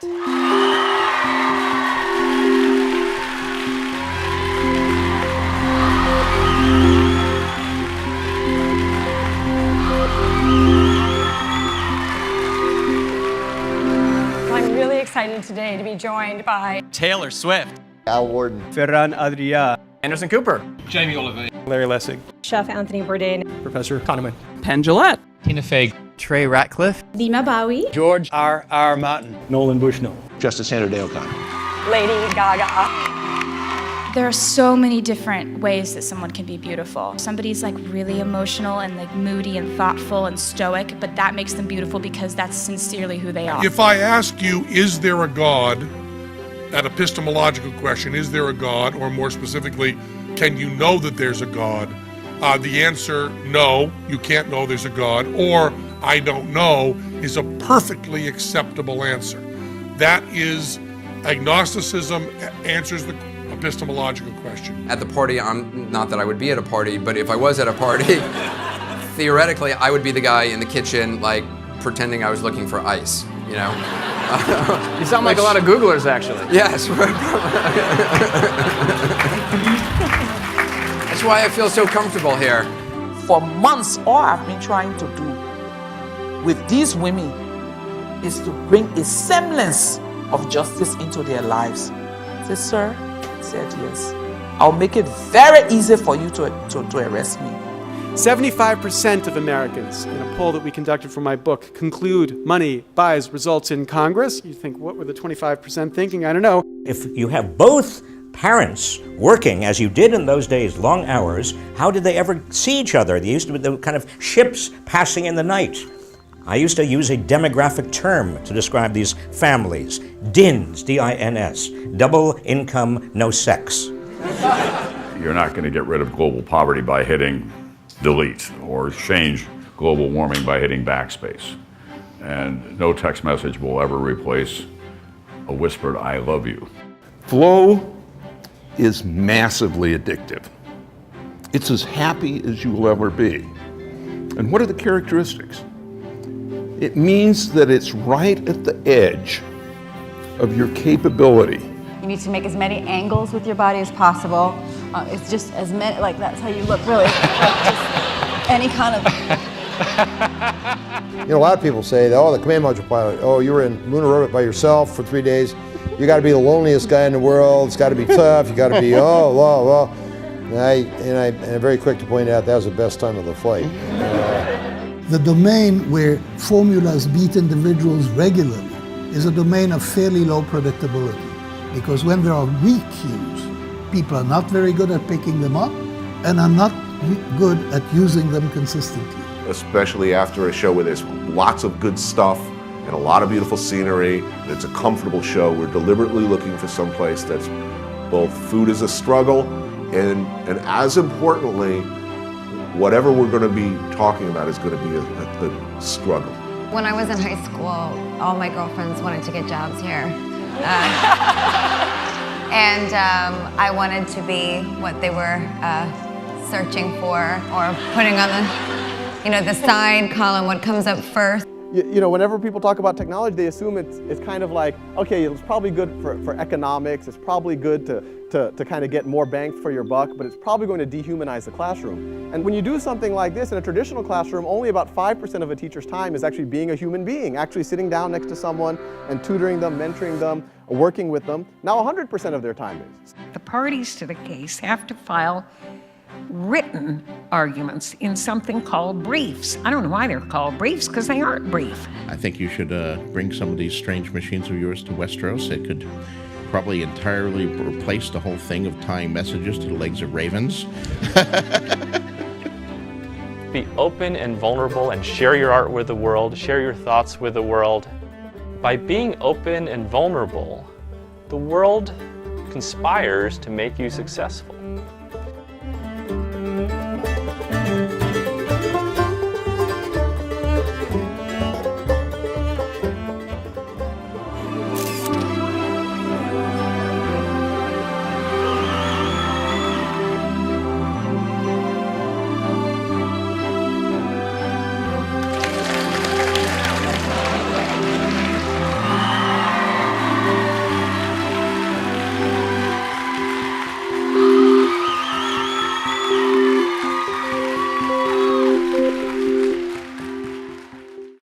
I'm really excited today to be joined by Taylor Swift, Al Warden, Ferran Adrià, Anderson Cooper, Jamie Oliver, Larry Lessig, Chef Anthony Bourdain, Professor Kahneman, Penn Jillette, Tina Fey, Trey Ratcliffe, Dima Bowie, George R. Martin, Nolan Bushnell, Justice Sandra Day O'Connor, Lady Gaga. There are so many different ways that someone can be beautiful. Somebody's like really emotional and like moody and thoughtful and stoic, but that makes them beautiful because that's sincerely who they are. If I ask you, is there a God, that epistemological question, is there a God, or more specifically, can you know that there's a God? The answer, no, you can't know there's a God, or I don't know, is a perfectly acceptable answer. That is, agnosticism answers the epistemological question. At the party, not that I would be at a party, but if I was at a party, theoretically, I would be the guy in the kitchen, like, pretending I was looking for ice, you know? You sound like a lot of Googlers, actually. Yes, right. That's why I feel so comfortable here. For months, all I've been trying to do with these women is to bring a semblance of justice into their lives. I said, sir, I said yes. I'll make it very easy for you to arrest me. 75% of Americans, in a poll that we conducted for my book, conclude money buys results in Congress. You think, what were the 25% thinking? I don't know. If you have both parents working, as you did in those days, long hours, how did they ever see each other? They used to be the kind of ships passing in the night. I used to use a demographic term to describe these families. DINS, D-I-N-S, double income, no sex. You're not going to get rid of global poverty by hitting delete or change global warming by hitting backspace. And no text message will ever replace a whispered I love you. Flow is massively addictive. It's as happy as you will ever be. And what are the characteristics? It means that it's right at the edge of your capability. You need to make as many angles with your body as possible. It's just as many, like that's how you look, really. Like just any kind of. You know, a lot of people say, oh, the command module pilot, oh, you were in lunar orbit by yourself for 3 days. You got to be the loneliest guy in the world. It's got to be tough. You got to be, well. And I'm very quick to point out that was the best time of the flight. The domain where formulas beat individuals regularly is a domain of fairly low predictability, because when there are weak cues, people are not very good at picking them up and are not good at using them consistently. Especially after a show where there's lots of good stuff and a lot of beautiful scenery, and it's a comfortable show. We're deliberately looking for some place that's both food is a struggle and as importantly, whatever we're going to be talking about is going to be a struggle. When I was in high school, all my girlfriends wanted to get jobs here. And I wanted to be what they were searching for or putting on the side column, what comes up first. You know, whenever people talk about technology, they assume it's kind of like, okay, it's probably good for economics, it's probably good to kind of get more bang for your buck, but it's probably going to dehumanize the classroom. And when you do something like this in a traditional classroom, only about 5% of a teacher's time is actually being a human being, actually sitting down next to someone and tutoring them, mentoring them, working with them. Now 100% of their time is. The parties to the case have to file written arguments in something called briefs. I don't know why they're called briefs, because they aren't brief. I think you should bring some of these strange machines of yours to Westeros. It could probably entirely replace the whole thing of tying messages to the legs of ravens. Be open and vulnerable and share your art with the world, share your thoughts with the world. By being open and vulnerable, the world conspires to make you successful.